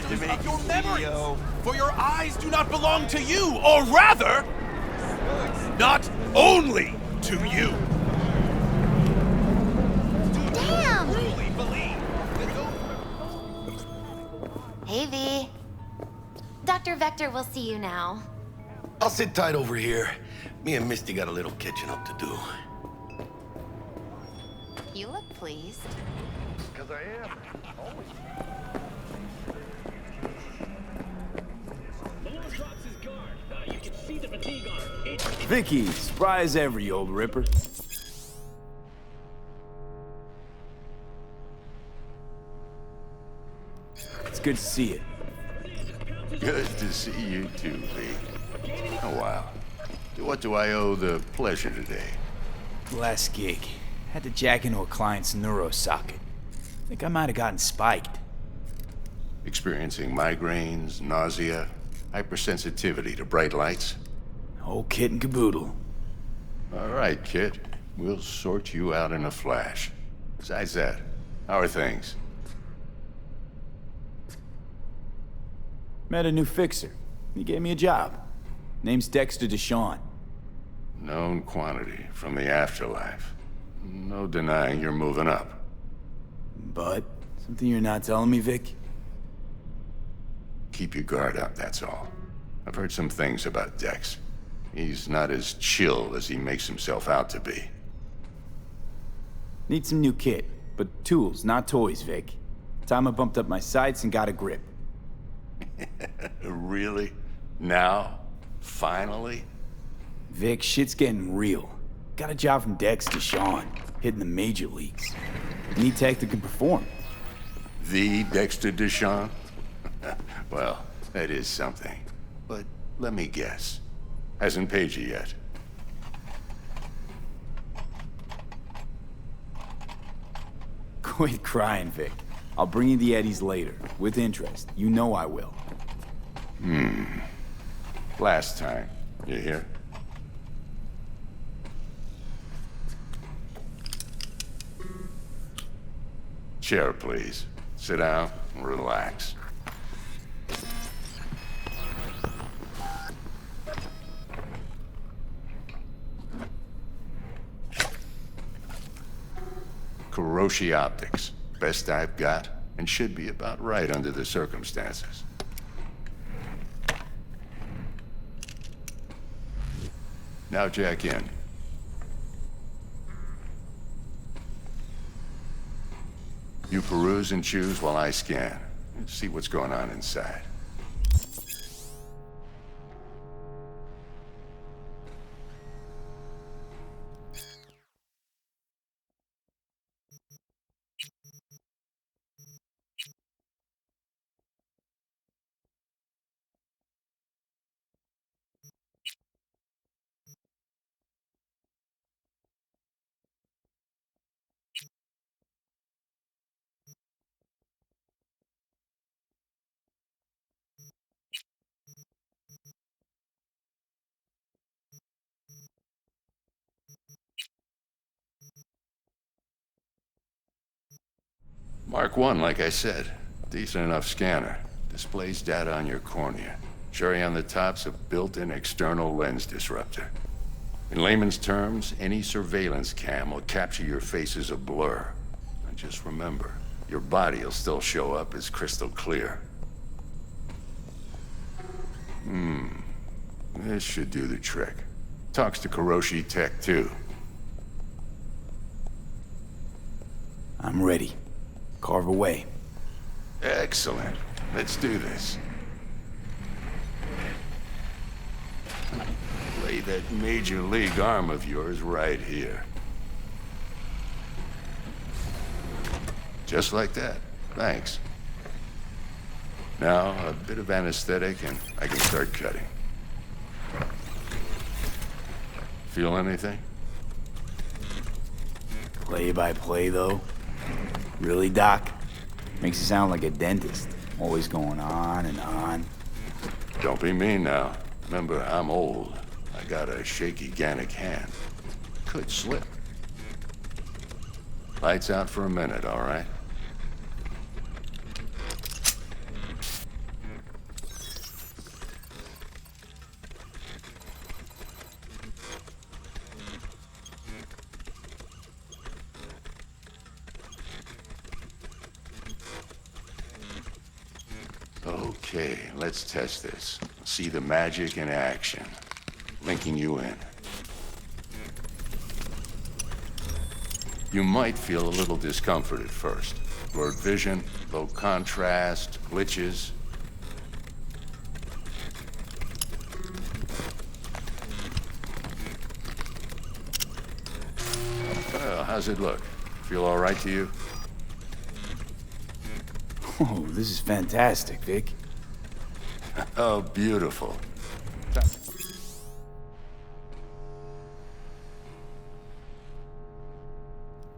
illusions of your memories. For your eyes do not belong to you, or rather, not only to you. Damn! Truly believe that those... Hey, V. Dr. Vector will see you now. I'll sit tight over here. Me and Misty got a little catching up to do. You look pleased. Because I am. Always. Vicky, spry as ever, you old ripper. It's good to see you. Good to see you too, V. Oh, wow. To what do I owe the pleasure today? Last gig. Had to jack into a client's neuro socket. Think I might have gotten spiked. Experiencing migraines, nausea, hypersensitivity to bright lights? Whole kit and caboodle. All right, kid. We'll sort you out in a flash. Besides that, how are things? Met a new fixer. He gave me a job. Name's Dexter Deshawn. Known quantity from the afterlife. No denying you're moving up. But, something you're not telling me, Vic? Keep your guard up, that's all. I've heard some things about Dex. He's not as chill as he makes himself out to be. Need some new kit, but tools, not toys, Vic. Time I bumped up my sights and got a grip. Really? Now? Finally? Vic, shit's getting real. Got a job from Dex Deshawn, hitting the major leagues. Need tech that can perform. The Dexter Deshawn? Well, that is something. But let me guess. Hasn't paid you yet. Quit crying, Vic. I'll bring you the eddies later, with interest. You know I will. Last time. You hear? Chair, please. Sit down and relax. Kuroshi Optics. Best I've got, and should be about right under the circumstances. Now jack in. You peruse and choose while I scan. See what's going on inside. Mark 1, like I said. Decent enough scanner. Displays data on your cornea. Cherry on the top's a built-in external lens disruptor. In layman's terms, any surveillance cam will capture your face as a blur. And just remember, your body will still show up as crystal clear. This should do the trick. Talks to Kuroshi Tech, too. I'm ready. Carve away. Excellent. Let's do this. Lay that major league arm of yours right here. Just like that. Thanks. Now, a bit of anesthetic and I can start cutting. Feel anything? Play by play, though. Really, Doc? Makes you sound like a dentist. Always going on and on. Don't be mean now. Remember, I'm old. I got a shaky Gannic hand. Could slip. Lights out for a minute, all right? Okay, let's test this. See the magic in action. Linking you in. You might feel a little discomfort at first. Blurred vision, low contrast, glitches. Well, how's it look? Feel all right to you? Oh, this is fantastic, Vic. Oh, beautiful.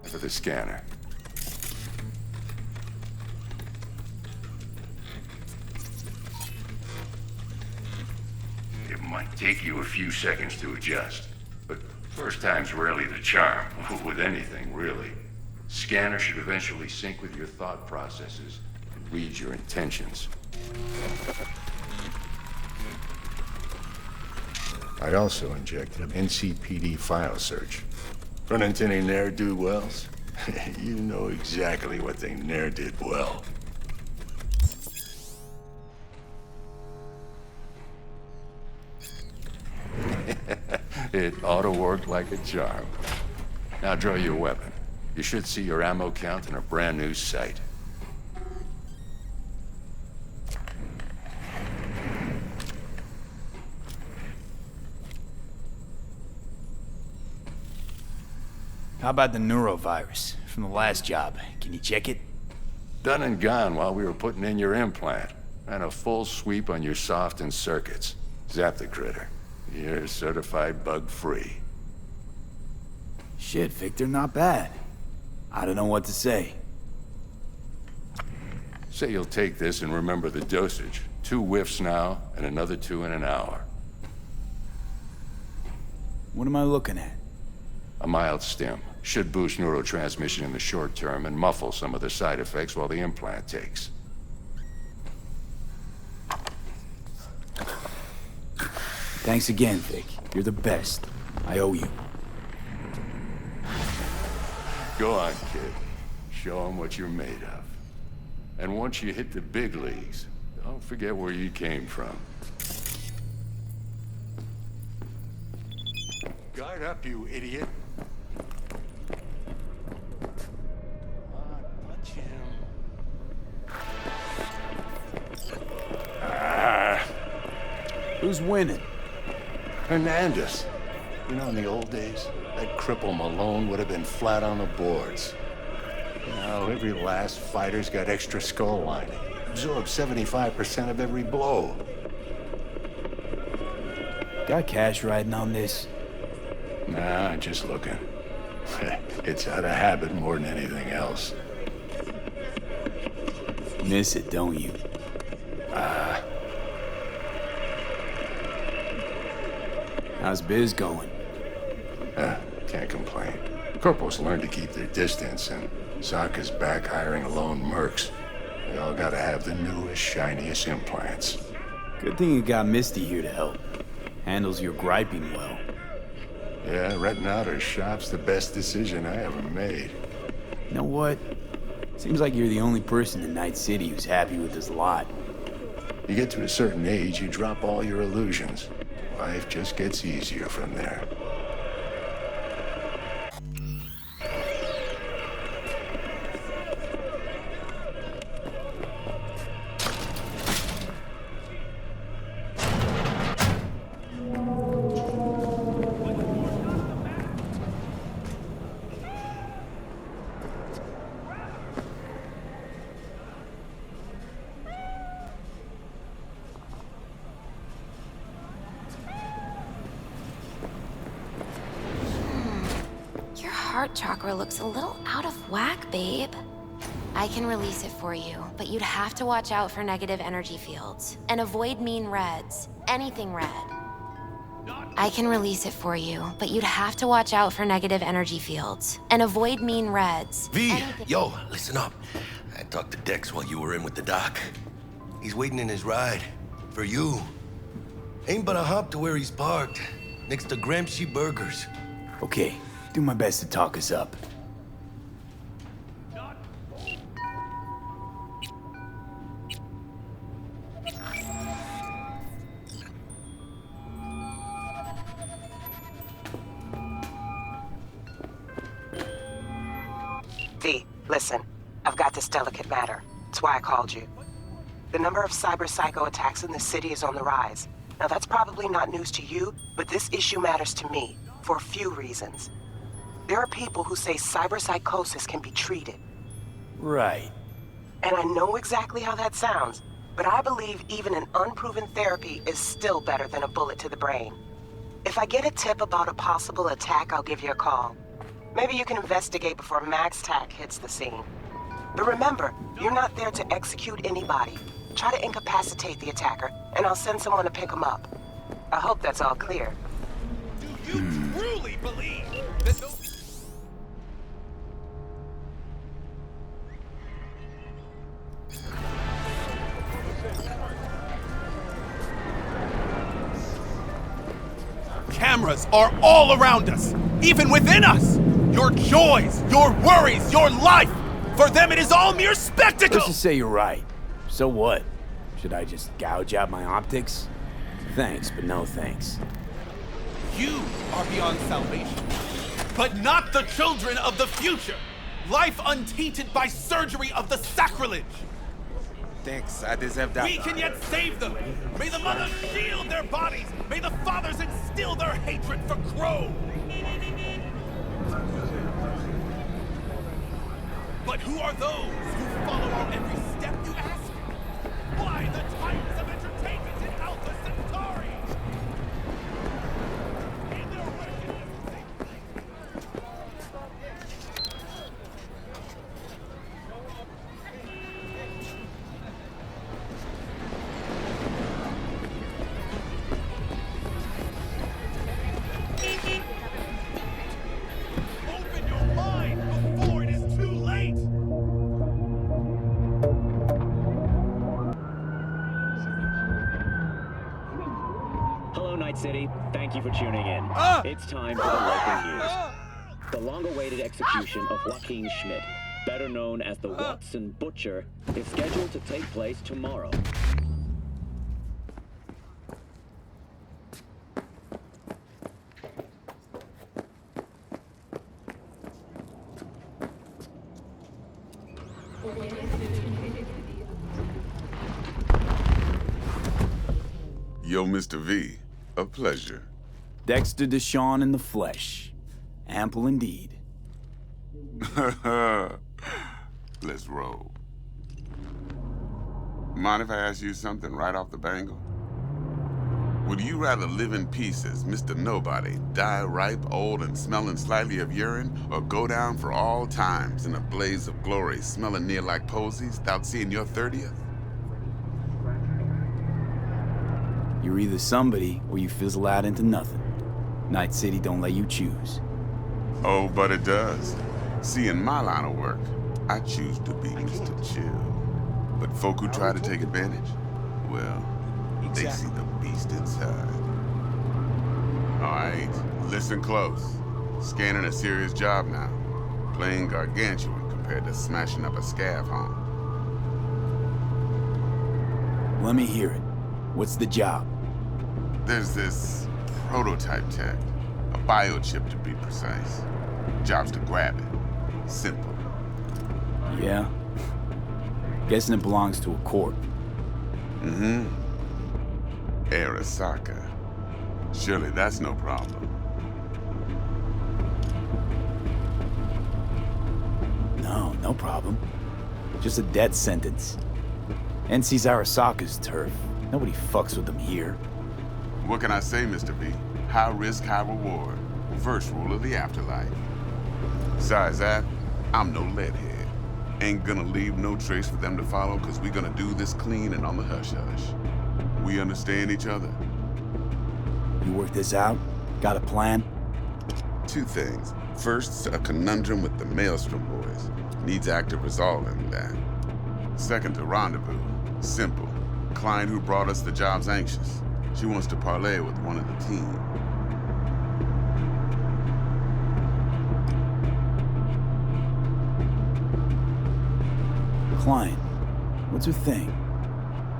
For the scanner. It might take you a few seconds to adjust, but first time's rarely the charm, with anything, really. Scanner should eventually sync with your thought processes and read your intentions. I also injected an NCPD file search. Run into any ne'er-do-wells? You know exactly what they ne'er did well. It ought to work like a charm. Now draw your weapon. You should see your ammo count in a brand new sight. How about the neurovirus from the last job? Can you check it? Done and gone while we were putting in your implant. And a full sweep on your soft and circuits. Zap the critter. You're certified bug-free. Shit, Victor, not bad. I don't know what to say. Say you'll take this and remember the dosage. 2 whiffs now, and another 2 in an hour. What am I looking at? A mild stim. Should boost neurotransmission in the short term and muffle some of the side effects while the implant takes. Thanks again, Vic. You're the best. I owe you. Go on, kid. Show them what you're made of. And once you hit the big leagues, don't forget where you came from. Guard up, you idiot. Touch him. Who's winning? Hernandez. You know, in the old days, that cripple Malone would have been flat on the boards. Now, every last fighter's got extra skull lining. Absorbs 75% of every blow. Got cash riding on this? Nah, just looking. It's out of habit more than anything else. Miss it, don't you? How's biz going? Can't complain. Corporals learn to keep their distance, and Sokka's back hiring lone mercs. They all gotta have the newest, shiniest implants. Good thing you got Misty here to help. Handles your griping well. Yeah, renting out her shop's the best decision I ever made. You know what? Seems like you're the only person in Night City who's happy with this lot. You get to a certain age, you drop all your illusions. Life just gets easier from there. Your heart chakra looks a little out of whack, babe. I can release it for you, but you'd have to watch out for negative energy fields. And avoid mean reds. Anything red. I can release it for you, but you'd have to watch out for negative energy fields. And avoid mean reds. V, Anything- yo, listen up. I talked to Dex while you were in with the doc. He's waiting in his ride. For you. Ain't but a hop to where he's parked. Next to Gramsci Burgers. Okay, do my best to talk us up. V, listen. I've got this delicate matter. That's why I called you. The number of cyber-psycho attacks in the city is on the rise. Now that's probably not news to you, but this issue matters to me, for a few reasons. There are people who say cyberpsychosis can be treated. Right. And I know exactly how that sounds, but I believe even an unproven therapy is still better than a bullet to the brain. If I get a tip about a possible attack, I'll give you a call. Maybe you can investigate before Max Tack hits the scene. But remember, you're not there to execute anybody. Try to incapacitate the attacker, and I'll send someone to pick him up. I hope that's all clear. Do you truly believe that those... Cameras are all around us, even within us! Your joys, your worries, your life! For them it is all mere spectacle! Let's just say you're right. So what? Should I just gouge out my optics? Thanks, but no thanks. You are beyond salvation, but not the children of the future! Life untainted by surgery of the sacrilege! Thanks, I deserve that. We can yet save them! May the mothers shield their bodies! May the fathers instill their hatred for Crow! But who are those who follow our every step, you ask? Why the titans of entertainment in Alpha Centauri? In their wickedness, open your mind before it is too late! Hello, Night City. Thank you for tuning in. It's time for the local news. The long-awaited execution of Joaquin Schmidt, better known as the Watson Butcher, is scheduled to take place tomorrow. Yo, Mr. V, a pleasure. Dexter Deshawn in the flesh. Ample indeed. Let's roll. Mind if I ask you something right off the bangle? Would you rather live in peace as Mr. Nobody, die ripe, old, and smelling slightly of urine, or go down for all times in a blaze of glory, smelling near like posies, without seeing your 30th? You're either somebody, or you fizzle out into nothing. Night City don't let you choose. Oh, but it does. See, in my line of work, I choose to be Mr. Chill. But folk who try to take advantage, well, they see the beast inside. All right, listen close. Scanning a serious job now. Playing gargantuan compared to smashing up a scav home. Let me hear it. What's the job? There's this prototype tech, a biochip to be precise. Job's to grab it. Simple. Yeah? Guessing it belongs to a court. Mm-hmm. Arasaka. Surely that's no problem. No problem. Just a death sentence. NC's Arasaka's turf. Nobody fucks with them here. What can I say, Mr. V? High risk, high reward. First rule of the afterlife. Besides that, I'm no leadhead. Ain't gonna leave no trace for them to follow, cause we gonna do this clean and on the hush-hush. We understand each other? You work this out? Got a plan? Two things. First, a conundrum with the Maelstrom boys. Needs active resolving that. Second, a rendezvous. Simple. Client who brought us the job's anxious. She wants to parlay with one of the team. Client. What's her thing?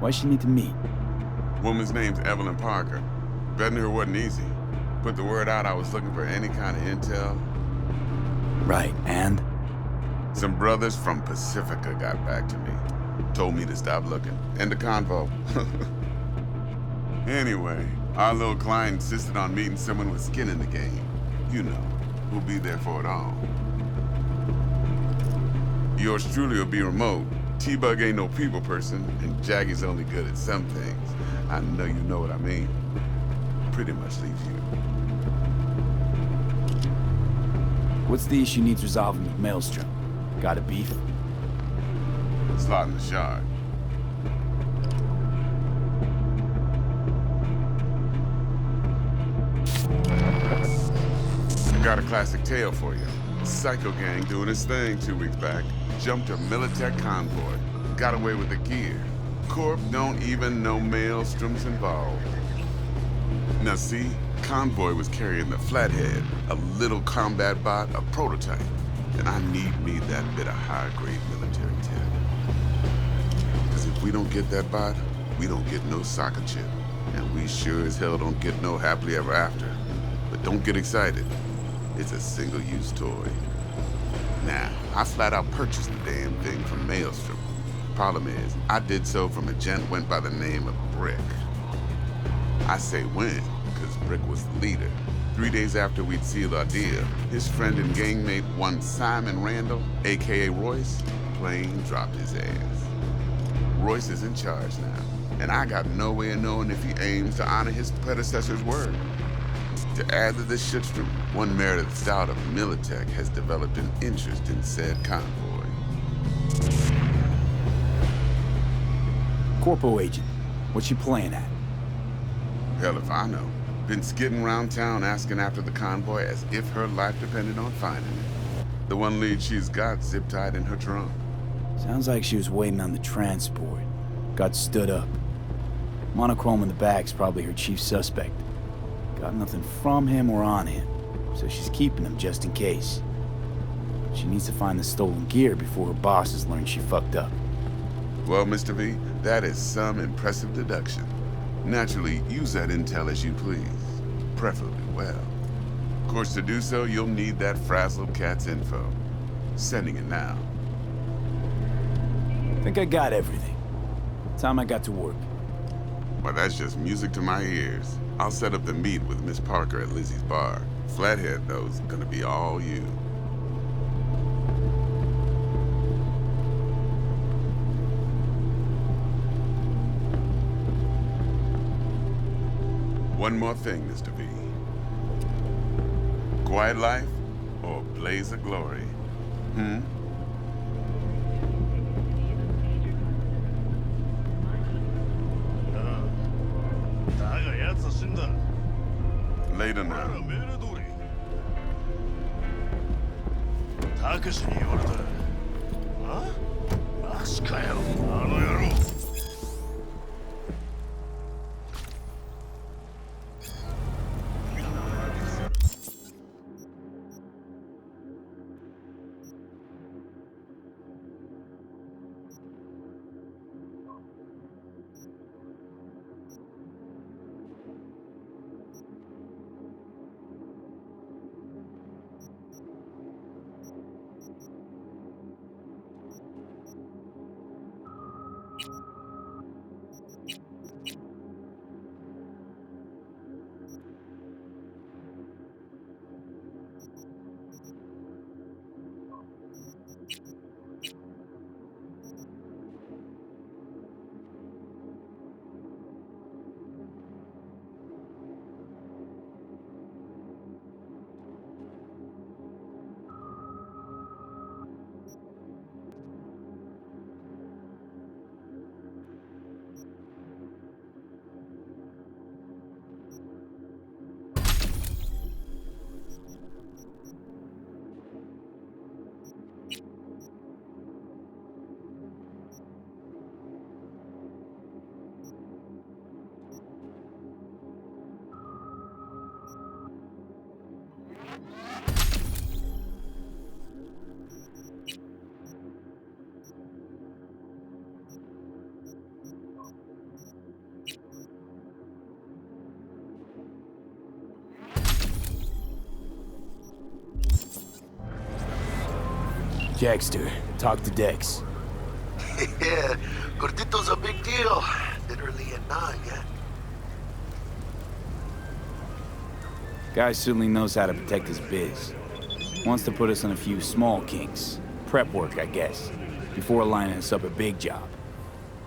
Why she need to meet? Woman's name's Evelyn Parker. Betting her wasn't easy. Put the word out I was looking for any kind of intel. Right, and? Some brothers from Pacifica got back to me. Told me to stop looking. End of convo. Anyway, our little client insisted on meeting someone with skin in the game. You know, who'll be there for it all. Yours truly will be remote. T-Bug ain't no people person, and Jaggy's only good at some things. I know you know what I mean. Pretty much leaves you. What's the issue needs resolving with Maelstrom? Got a beef? Slot in the shard. Got a classic tale for you. Psycho gang doing his thing 2 weeks back. Jumped a Militech convoy. Got away with the gear. Corp don't even know Maelstrom's involved. Now see, convoy was carrying the Flathead, a little combat bot, a prototype. And I need me that bit of high-grade military tech. Because if we don't get that bot, we don't get no soccer chip. And we sure as hell don't get no happily ever after. But don't get excited. It's a single-use toy. Now, I flat out purchased the damn thing from Maelstrom. Problem is, I did so from a gent went by the name of Brick. I say when, because Brick was the leader. 3 days after we'd sealed our deal, his friend and gangmate, one Simon Randall, aka Royce, plain dropped his ass. Royce is in charge now, and I got no way of knowing if he aims to honor his predecessor's word. To add to this shitstorm, one Meredith Stout of Militech has developed an interest in said convoy. Corpo agent, what's your plan at? Hell if I know. Been skidding around town asking after the convoy as if her life depended on finding it. The one lead she's got zip-tied in her trunk. Sounds like she was waiting on the transport. Got stood up. Monochrome in the back's probably her chief suspect. Got nothing from him or on him, so she's keeping him just in case. She needs to find the stolen gear before her bosses learn she fucked up. Well, Mr. V, that is some impressive deduction. Naturally, use that intel as you please, preferably well. Of course, to do so, you'll need that frazzled cat's info. Sending it now. Think I got everything. Time I got to work. Well, that's just music to my ears. I'll set up the meet with Miss Parker at Lizzie's bar. Flathead, though, is gonna be all you. One more thing, Mr. V. Quiet life or blaze of glory? Later now. たけしに言われた。あ？マジかよ、あの野郎。Jackster, talk to Dex. Yeah, Gordito's a big deal. Literally a nine, yeah. Guy certainly knows how to protect his biz. Wants to put us on a few small kinks. Prep work, I guess. Before lining us up a big job.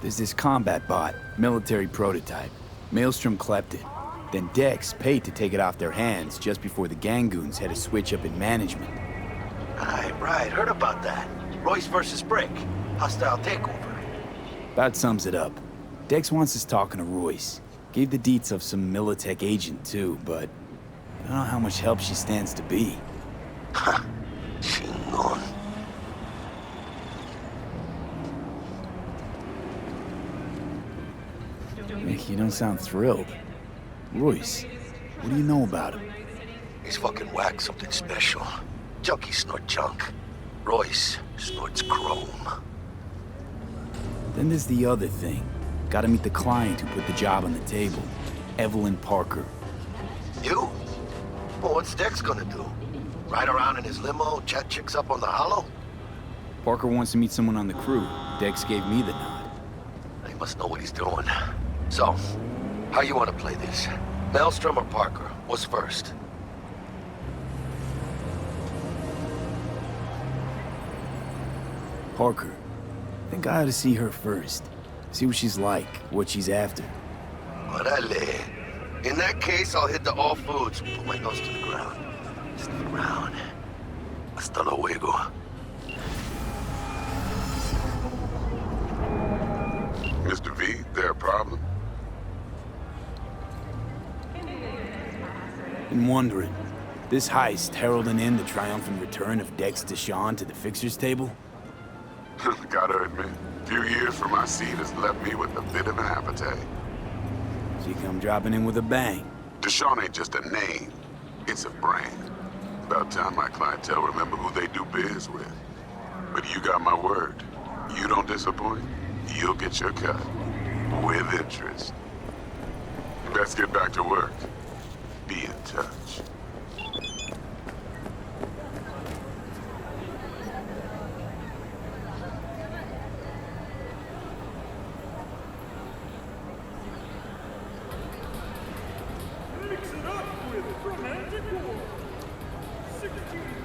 There's this combat bot, military prototype. Maelstrom clept it. Then Dex paid to take it off their hands just before the Gangoons had a switch up in management. Right, heard about that. Royce versus Brick. Hostile takeover. About sums it up. Dex wants us talking to Royce. Gave the deets of some Militech agent too, but I don't know how much help she stands to be. Ha! Chingon. Nick, you don't sound thrilled. Royce, what do you know about him? He's fucking whack, something special. Junkies snort junk. Royce snorts chrome. Then there's the other thing. Gotta meet the client who put the job on the table. Evelyn Parker. You? Well, what's Dex gonna do? Ride around in his limo, chat chicks up on the hollow? Parker wants to meet someone on the crew. Dex gave me the nod. He must know what he's doing. So, how you want to play this? Maelstrom or Parker? What's first? Parker. I think I ought to see her first. See what she's like, what she's after. Orale. In that case, I'll hit the all foods. Put my nose to the ground. Sniff around. Hasta luego. Mr. V, there a problem? Been wondering. This heist heralding in the triumphant return of Dex Deshawn to the fixer's table? Gotta admit, a few years from my seat has left me with a bit of an appetite. She come dropping in with a bang. Deshawn ain't just a name, it's a brand. About time my clientele remember who they do biz with. But you got my word. You don't disappoint, you'll get your cut. With interest. Best get back to work. Be in touch. Mix it up with romantic war. 16